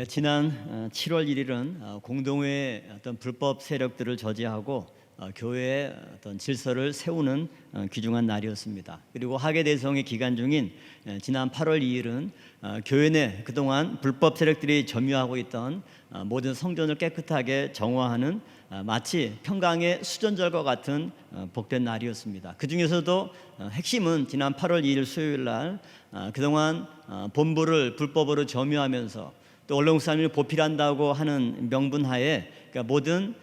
지난 7월 1일은 공동회의 어떤 불법 세력들을 저지하고 교회의 어떤 질서를 세우는 귀중한 날이었습니다. 그리고 학예 대성의 기간 중인 지난 8월 2일은 교회 내 그동안 불법 세력들이 점유하고 있던 모든 성전을 깨끗하게 정화하는 마치 평강의 수전절과 같은 복된 날이었습니다. 그 중에서도 핵심은 지난 8월 2일 수요일 날 그동안 본부를 불법으로 점유하면서 또 언론국산을 보필한다고 하는 명분하에 그러니까 모든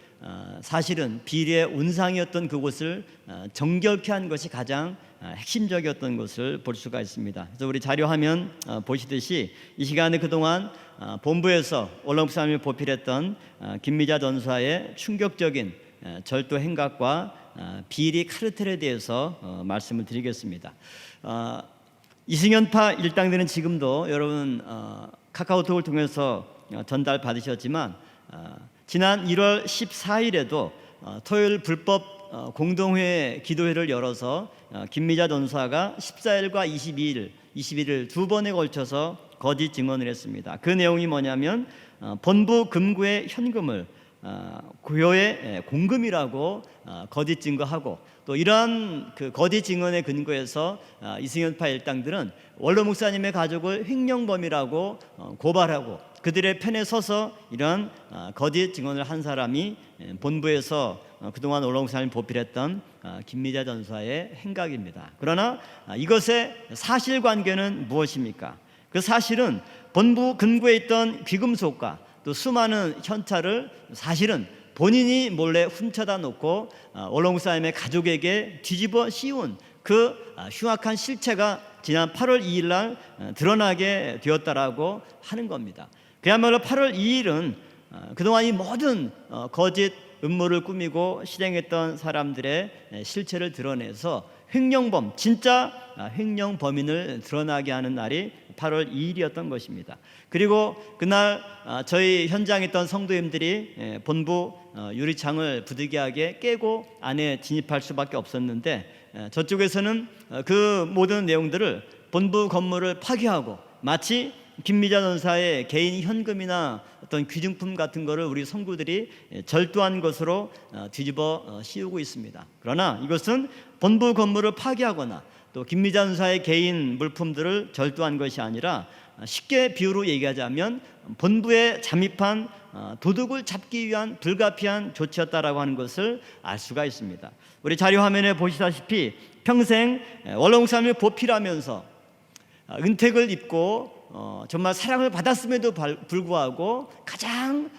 사실은 비리의 온상이었던 그곳을 정결케 한 것이 가장 핵심적이었던 것을 볼 수가 있습니다. 그래서 우리 자료 화면 보시듯이 이 시간에 그동안 본부에서 언론국산을 보필했던 김미자 전사의 충격적인 절도 행각과 비리 카르텔에 대해서 말씀을 드리겠습니다. 이승연파 일당들은 지금도 여러분 카카오톡을 통해서 전달 받으셨지만 지난 1월 14일에도 토요일 불법 공동회 기도회를 열어서 김미자 전사가 14일과 21일 두 번에 걸쳐서 거짓 증언을 했습니다. 그 내용이 뭐냐면 본부 금고의 현금을 교회 공금이라고 거짓 증거하고 또 이러한 그 거짓 증언의 근거에서 이승연파 일당들은 원로 목사님의 가족을 횡령범이라고 고발하고 그들의 편에 서서 이러한 거짓 증언을 한 사람이 본부에서 그동안 원로 목사님을 보필했던 김미자 전사의 행각입니다. 그러나 이것의 사실관계는 무엇입니까? 그 사실은 본부 금고에 있던 귀금속과 또 수많은 현찰을 사실은 본인이 몰래 훔쳐다 놓고 원로 목사님의 가족에게 뒤집어 씌운 그 흉악한 실체가 지난 8월 2일 날 드러나게 되었다라고 하는 겁니다. 그야말로 8월 2일은 그동안 이 모든 거짓 음모를 꾸미고 실행했던 사람들의 실체를 드러내서 횡령범, 진짜 횡령범인을 드러나게 하는 날이 8월 2일이었던 것입니다. 그리고 그날 저희 현장에 있던 성도님들이 본부 유리창을 부득이하게 깨고 안에 진입할 수밖에 없었는데 저쪽에서는 그 모든 내용들을 본부 건물을 파괴하고 마치 김미자 전사의 개인 현금이나 어떤 귀중품 같은 것을 우리 성도들이 절도한 것으로 뒤집어 씌우고 있습니다. 그러나 이것은 본부 건물을 파괴하거나 또 김미자 전사의 개인 물품들을 절도한 것이 아니라 쉽게 비유로 얘기하자면 본부에 잠입한 도둑을 잡기 위한 불가피한 조치였다라고 하는 것을 알 수가 있습니다. 우리 자료 화면에 보시다시피 평생 원로 목사님을 보필하면서 은택을 입고 정말 사랑을 받았음에도 불구하고 가장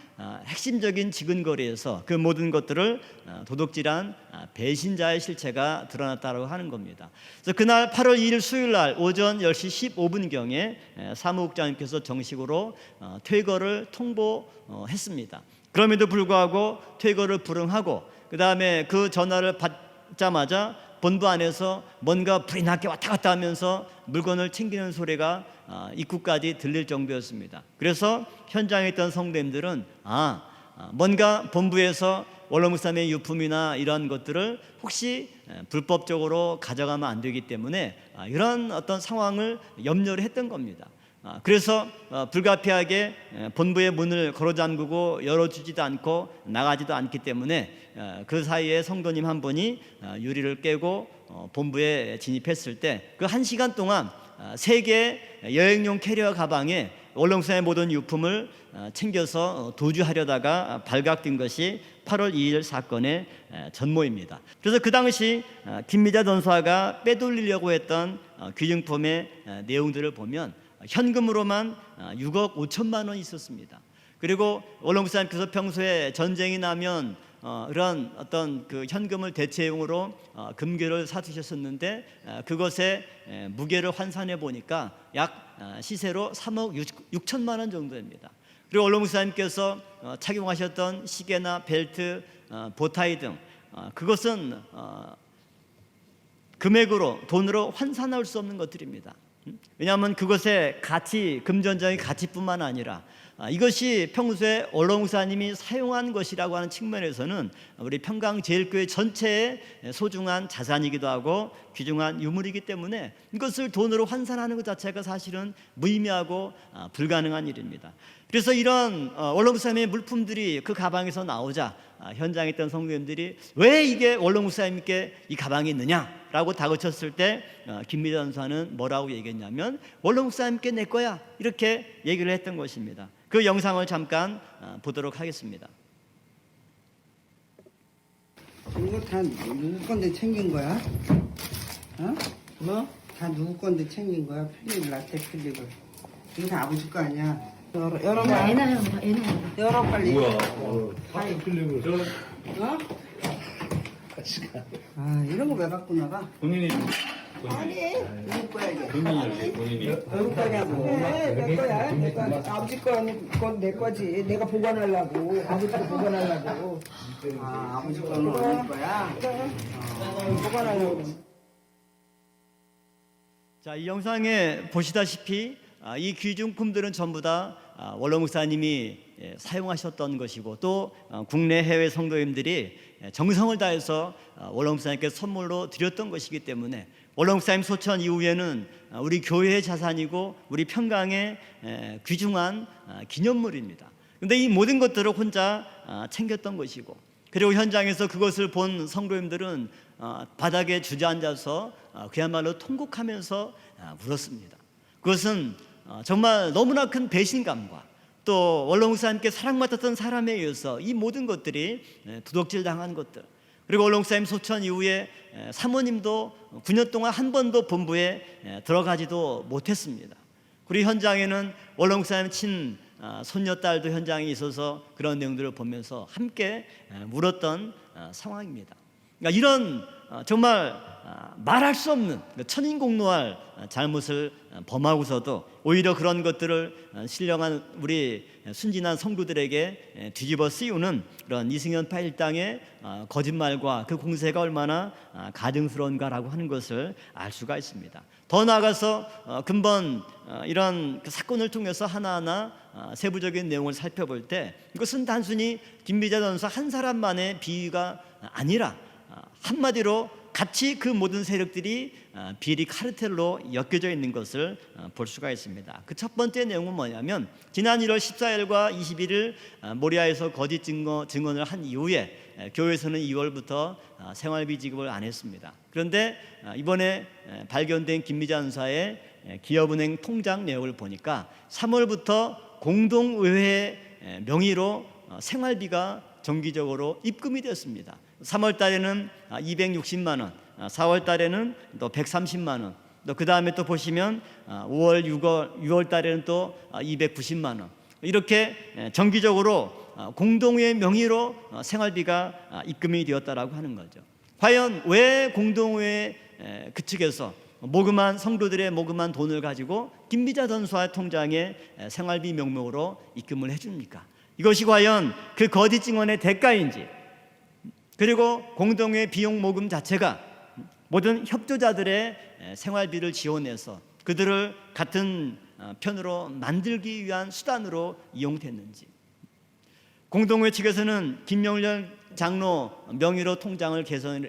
핵심적인 지근거리에서 그 모든 것들을 도둑질한 배신자의 실체가 드러났다고 하는 겁니다. 그래서 그날 8월 2일 수요일 날 오전 10시 15분경에 사무국장님께서 정식으로 퇴거를 통보했습니다. 그럼에도 불구하고 퇴거를 불응하고 그 다음에 그 전화를 받자마자 본부 안에서 뭔가 불이 나게 왔다 갔다 하면서 물건을 챙기는 소리가 입구까지 들릴 정도였습니다. 그래서 현장에 있던 성도님들은 뭔가 본부에서 원로 목사님의 유품이나 이런 것들을 혹시 불법적으로 가져가면 안 되기 때문에 이런 어떤 상황을 염려를 했던 겁니다. 그래서 불가피하게 본부의 문을 걸어잠그고 열어주지도 않고 나가지도 않기 때문에 그 사이에 성도님 한 분이 유리를 깨고 본부에 진입했을 때 그 1시간 동안 3개의 여행용 캐리어 가방에 원로 목사님의 모든 유품을 챙겨서 도주하려다가 발각된 것이 8월 2일 사건의 전모입니다. 그래서 그 당시 김미자 전사가 빼돌리려고 했던 귀중품의 내용들을 보면 현금으로만 6억 5천만 원이 있었습니다. 그리고 원로 목사님께서 평소에 전쟁이 나면 그런 어떤 그 현금을 대체용으로 금괴를 사두셨었는데 그것의 무게를 환산해 보니까 약 시세로 3억 6천만 원 정도 됩니다. 그리고 원로 목사님께서 착용하셨던 시계나 벨트, 보타이 등 그것은 금액으로 돈으로 환산할 수 없는 것들입니다. 왜냐하면 그것의 가치, 금전적인 가치뿐만 아니라 이것이 평소에 원로 목사님이 사용한 것이라고 하는 측면에서는 우리 평강제일교회 전체의 소중한 자산이기도 하고 귀중한 유물이기 때문에 이것을 돈으로 환산하는 것 자체가 사실은 무의미하고 불가능한 일입니다. 그래서 이런 원로 목사님의 물품들이 그 가방에서 나오자 현장에 있던 성도님들이 왜 이게 원로 목사님께 이 가방이 있느냐라고 다그쳤을 때 김미자 전사는 뭐라고 얘기했냐면 원로 목사님께 내 거야 이렇게 얘기를 했던 것입니다. 그 영상을 잠깐 보도록 하겠습니다. 이거 다 누구 건데 챙긴 거야? 어? 뭐? 다 누구 건데 챙긴 거야? 필립, 라떼 필립을. 이거 다 아버지 거 아니야? 열어 봐. 열어 빨리. 뭐야? 아이. 필립을 어? 아 이런 거 왜 갖고 나가? 본인이 아니 누구 거야 이게? 본인이 누구 거냐고. 내 거야. 내 거야. 아버지 건 내 거지. 내가 보관하려고. 아버지 거 보관하려고. 아 아버지 거는 아버지 거야. 보관하려고. 자, 이 영상에 보시다시피 이 귀중품들은 전부 다 원로 목사님이 사용하셨던 것이고 또 국내 해외 성도님들이 정성을 다해서 원로 목사님께 선물로 드렸던 것이기 때문에 원로 목사님 소천 이후에는 우리 교회의 자산이고 우리 평강의 귀중한 기념물입니다. 그런데 이 모든 것들을 혼자 챙겼던 것이고 그리고 현장에서 그것을 본 성도님들은 바닥에 주저앉아서 그야말로 통곡하면서 울었습니다. 그것은 정말 너무나 큰 배신감과 또 원로 목사님께 사랑받았던 사람에 의해서 이 모든 것들이 도둑질 당한 것들, 그리고 원로 목사님 소천 이후에 사모님도 9년 동안 한 번도 본부에 들어가지도 못했습니다. 우리 현장에는 원로 목사님 친 손녀딸도 현장에 있어서 그런 내용들을 보면서 함께 울었던 상황입니다. 그러니까 이런 정말 말할 수 없는 천인공노할 잘못을 범하고서도 오히려 그런 것들을 신령한 우리 순진한 성도들에게 뒤집어 씌우는 그런 이승연파 일당의 거짓말과 그 공세가 얼마나 가증스러운가라고 하는 것을 알 수가 있습니다. 더 나아가서 근본 이런 사건을 통해서 하나하나 세부적인 내용을 살펴볼 때 이것은 단순히 김미자 전사 한 사람만의 비위가 아니라 한마디로 같이 그 모든 세력들이 비리 카르텔로 엮여져 있는 것을 볼 수가 있습니다. 그 첫 번째 내용은 뭐냐면 지난 1월 14일과 21일 모리아에서 거짓 증언을 한 이후에 교회에서는 2월부터 생활비 지급을 안 했습니다. 그런데 이번에 발견된 김미자 전사의 기업은행 통장 내역을 보니까 3월부터 공동의회 명의로 생활비가 정기적으로 입금이 됐습니다. 3월 달에는 260만 원, 4월 달에는 또 130만 원, 또 그 다음에 또 보시면 5월, 6월 달에는 또 290만 원, 이렇게 정기적으로 공동의 명의로 생활비가 입금이 되었다라고 하는 거죠. 과연 왜 공동회 그 측에서 모금한 성도들의 모금한 돈을 가지고 김미자 전사의 통장에 생활비 명목으로 입금을 해줍니까? 이것이 과연 그 거짓 증언의 대가인지, 그리고 공동회 비용 모금 자체가 모든 협조자들의 생활비를 지원해서 그들을 같은 편으로 만들기 위한 수단으로 이용됐는지, 공동회 측에서는 김명렬 장로 명의로 통장을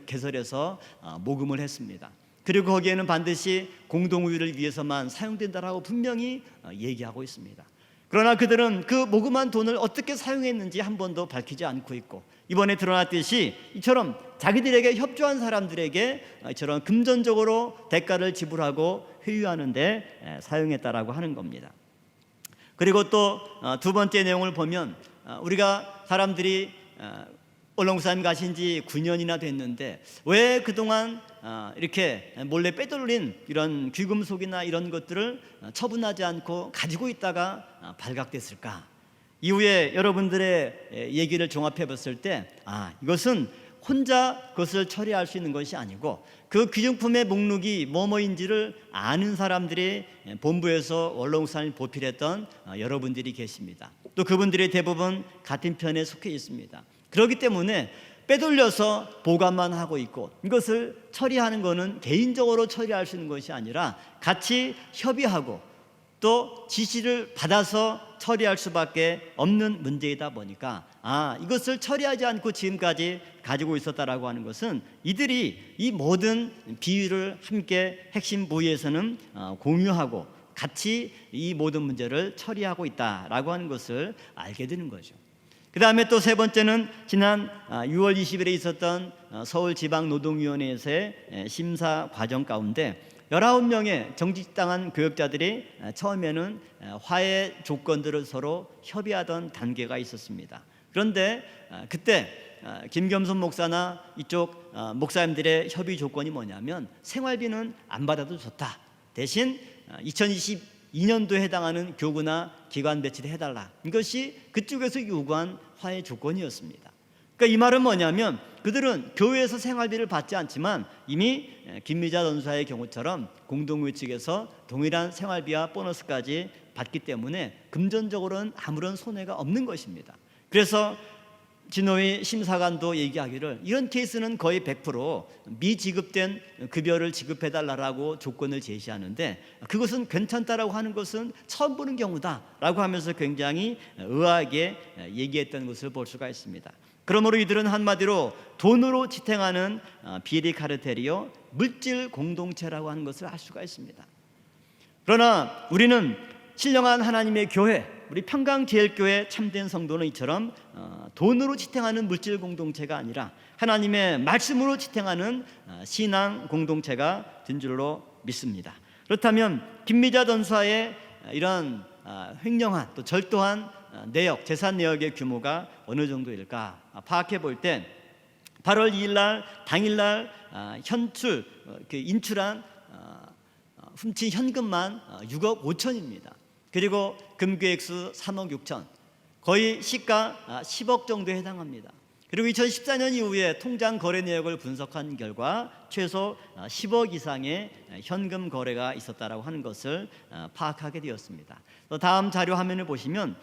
개설해서 모금을 했습니다. 그리고 거기에는 반드시 공동의를 위해서만 사용된다라고 분명히 얘기하고 있습니다. 그러나 그들은 그 모금한 돈을 어떻게 사용했는지 한 번도 밝히지 않고 있고, 이번에 드러났듯이 이처럼 자기들에게 협조한 사람들에게 이처럼 금전적으로 대가를 지불하고 회유하는 데 사용했다라고 하는 겁니다. 그리고 또 두 번째 내용을 보면 우리가 사람들이 원로 목사님 가신 지 9년이나 됐는데 왜 그동안 이렇게 몰래 빼돌린 이런 귀금속이나 이런 것들을 처분하지 않고 가지고 있다가 발각됐을까? 이후에 여러분들의 얘기를 종합해 봤을 때 이것은 혼자 그것을 처리할 수 있는 것이 아니고 그 귀중품의 목록이 뭐뭐인지를 아는 사람들이 본부에서 원로 목사님 보필했던 여러분들이 계십니다. 또 그분들이 대부분 같은 편에 속해 있습니다. 그렇기 때문에 빼돌려서 보관만 하고 있고, 이것을 처리하는 것은 개인적으로 처리할 수 있는 것이 아니라 같이 협의하고 또 지시를 받아서 처리할 수밖에 없는 문제이다 보니까 이것을 처리하지 않고 지금까지 가지고 있었다라고 하는 것은 이들이 이 모든 비유를 함께 핵심 부위에서는 공유하고 같이 이 모든 문제를 처리하고 있다라고 하는 것을 알게 되는 거죠. 그 다음에 또 세 번째는 지난 6월 20일에 있었던 서울지방노동위원회에서의 심사 과정 가운데 19명의 정직당한 교역자들이 처음에는 화해 조건들을 서로 협의하던 단계가 있었습니다. 그런데 그때 김겸선 목사나 이쪽 목사님들의 협의 조건이 뭐냐면 생활비는 안 받아도 좋다. 대신 2022년도에 해당하는 교구나 기관 배치를 해달라. 이것이 그쪽에서 요구한 화해 조건이었습니다. 그러니까 이 말은 뭐냐면 그들은 교회에서 생활비를 받지 않지만 이미 김미자 전사의 경우처럼 공동회 측에서 동일한 생활비와 보너스까지 받기 때문에 금전적으로는 아무런 손해가 없는 것입니다. 그래서 진호위 심사관도 얘기하기를 이런 케이스는 거의 100% 미지급된 급여를 지급해달라고 조건을 제시하는데 그것은 괜찮다라고 하는 것은 처음 보는 경우다라고 하면서 굉장히 의아하게 얘기했던 것을 볼 수가 있습니다. 그러므로 이들은 한마디로 돈으로 지탱하는 비리 카르텔이요 물질 공동체라고 하는 것을 알 수가 있습니다. 그러나 우리는 신령한 하나님의 교회, 우리 평강제일교회 참된 성도는 이처럼 돈으로 지탱하는 물질 공동체가 아니라 하나님의 말씀으로 지탱하는 신앙 공동체가 된 줄로 믿습니다. 그렇다면 김미자 전사의 이런 횡령한 또 절도한 내역, 재산 내역의 규모가 어느 정도일까 파악해 볼 때 8월 2일 날 당일날 인출한 훔친 현금만 6억 5천입니다. 그리고 금괴액수 3억 6천, 거의 시가 10억 정도에 해당합니다. 그리고 2014년 이후에 통장 거래 내역을 분석한 결과 최소 10억 이상의 현금 거래가 있었다라고 하는 것을 파악하게 되었습니다. 또 다음 자료 화면을 보시면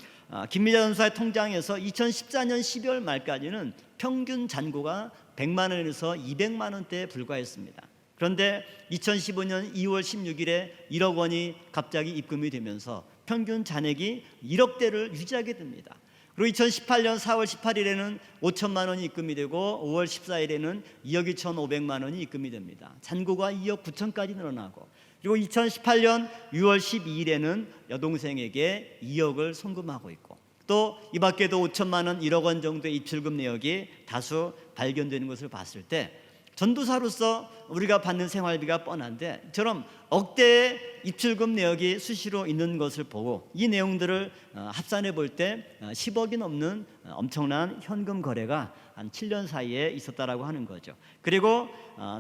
김미자 전사의 통장에서 2014년 12월 말까지는 평균 잔고가 100만 원에서 200만 원대에 불과했습니다. 그런데 2015년 2월 16일에 1억 원이 갑자기 입금이 되면서 평균 잔액이 1억대를 유지하게 됩니다. 그리고 2018년 4월 18일에는 5천만 원이 입금이 되고 5월 14일에는 2억 2,500만 원이 입금이 됩니다. 잔고가 2억 9천까지 늘어나고 그리고 2018년 6월 12일에는 여동생에게 2억을 송금하고 있고 또 이 밖에도 5천만 원, 1억 원 정도의 입출금 내역이 다수 발견되는 것을 봤을 때 전도사로서 우리가 받는 생활비가 뻔한데 저처럼 억대의 입출금 내역이 수시로 있는 것을 보고 이 내용들을 합산해 볼 때 10억이 넘는 엄청난 현금 거래가 한 7년 사이에 있었다라고 하는 거죠. 그리고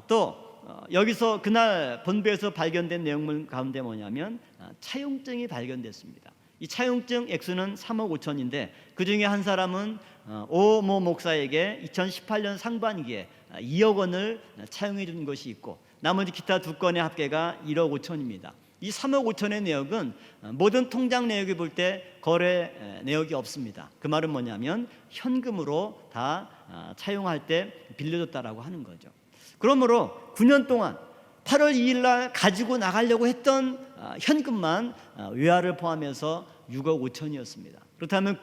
또 여기서 그날 본부에서 발견된 내용물 가운데 뭐냐면 차용증이 발견됐습니다. 이 차용증 액수는 3억 5천인데 그중에 한 사람은 오모 목사에게 2018년 상반기에 2억 원을 차용해 준 것이 있고 나머지 기타 두 건의 합계가 1억 5천입니다. 이 3억 5천의 내역은 모든 통장 내역을 볼 때 거래 내역이 없습니다. 그 말은 뭐냐면 현금으로 다 차용할 때 빌려줬다라고 하는 거죠. 그러므로 9년 동안 8월 2일 날 가지고 나가려고 했던 현금만 외화를 포함해서 6억 5천이었습니다. 그렇다면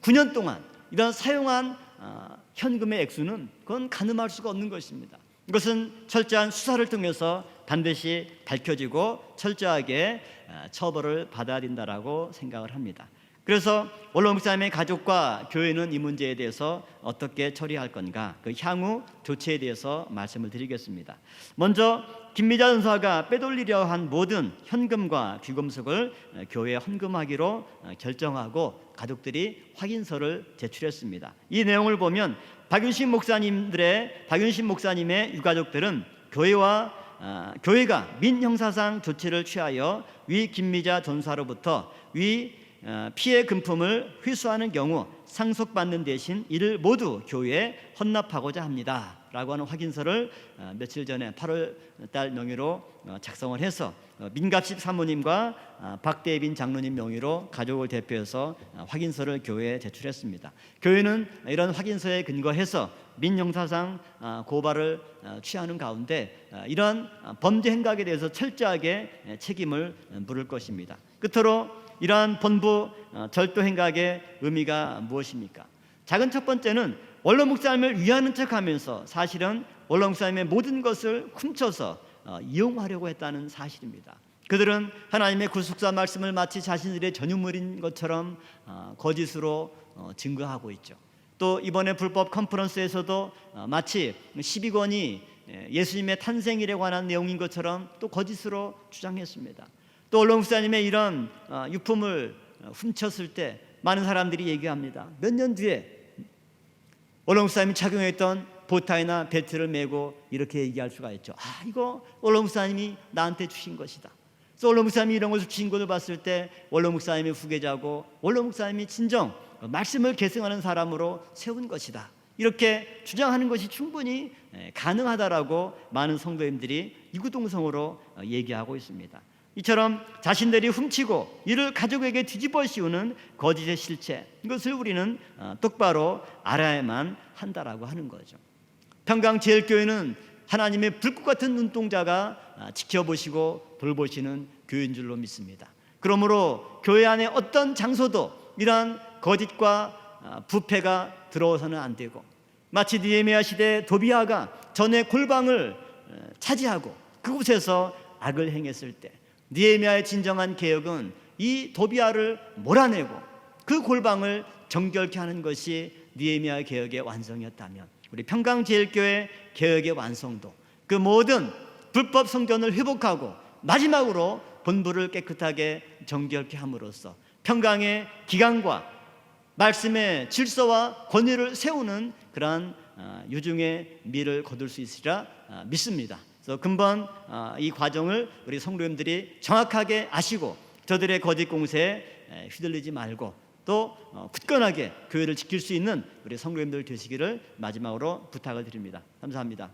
9년 동안 이런 사용한 현금의 액수는 그건 가늠할 수가 없는 것입니다. 이것은 철저한 수사를 통해서 반드시 밝혀지고 철저하게 처벌을 받아야 된다라고 생각을 합니다. 그래서 원로 목사님의 가족과 교회는 이 문제에 대해서 어떻게 처리할 건가 그 향후 조치에 대해서 말씀을 드리겠습니다. 먼저 김미자 전사가 빼돌리려 한 모든 현금과 귀금속을 교회에 헌금하기로 결정하고 가족들이 확인서를 제출했습니다. 이 내용을 보면 박윤신 목사님의 유가족들은 교회가 민형사상 조치를 취하여 위 김미자 전사로부터 피해 금품을 회수하는 경우 상속받는 대신 이를 모두 교회에 헌납하고자 합니다. 있다라고 하는 확인서를 며칠 전에 8월 달 명의로 작성을 해서 민갑식 사모님과 박대빈 장로님 명의로 가족을 대표해서 확인서를 교회에 제출했습니다. 교회는 이런 확인서에 근거해서 민형사상 고발을 취하는 가운데 이런 범죄 행각에 대해서 철저하게 책임을 물을 것입니다. 끝으로 이러한 본부 절도 행각의 의미가 무엇입니까? 작은 첫 번째는 원로 목사님을 위하는 척하면서 사실은 원로 목사님의 모든 것을 훔쳐서 이용하려고 했다는 사실입니다. 그들은 하나님의 구속사 말씀을 마치 자신들의 전유물인 것처럼 거짓으로 증거하고 있죠. 또 이번에 불법 컨퍼런스에서도 마치 12권이 예수님의 탄생일에 관한 내용인 것처럼 또 거짓으로 주장했습니다. 또 원로 목사님의 이런 유품을 훔쳤을 때 많은 사람들이 얘기합니다. 몇 년 뒤에 원로 목사님이 착용했던 보타이나 벨트를 메고 이렇게 얘기할 수가 있죠. 이거 원로 목사님이 나한테 주신 것이다. 그래서 원로 목사님이 이런 것을 주신 것을 봤을 때 원로 목사님의 후계자고 원로 목사님이 진정 말씀을 계승하는 사람으로 세운 것이다. 이렇게 주장하는 것이 충분히 가능하다라고 많은 성도님들이 이구동성으로 얘기하고 있습니다. 이처럼 자신들이 훔치고 이를 가족에게 뒤집어 씌우는 거짓의 실체, 이것을 우리는 똑바로 알아야만 한다라고 하는 거죠. 평강제일교회는 하나님의 불꽃 같은 눈동자가 지켜보시고 돌보시는 교회인 줄로 믿습니다. 그러므로 교회 안에 어떤 장소도 이러한 거짓과 부패가 들어와서는 안 되고, 마치 느헤미야 시대 도비아가 전에 골방을 차지하고 그곳에서 악을 행했을 때 느헤미야의 진정한 개혁은 이 도비아를 몰아내고 그 골방을 정결케 하는 것이 느헤미야 개혁의 완성이었다면, 우리 평강제일교회 개혁의 완성도, 그 모든 불법 성전을 회복하고 마지막으로 본부를 깨끗하게 정결케 함으로써 평강의 기강과 말씀의 질서와 권위를 세우는 그러한 유중의 미를 거둘 수 있으리라 믿습니다. 그래서 근본 이 과정을 우리 성도님들이 정확하게 아시고 저들의 거짓 공세에 휘둘리지 말고 또 굳건하게 교회를 지킬 수 있는 우리 성도님들 되시기를 마지막으로 부탁을 드립니다. 감사합니다.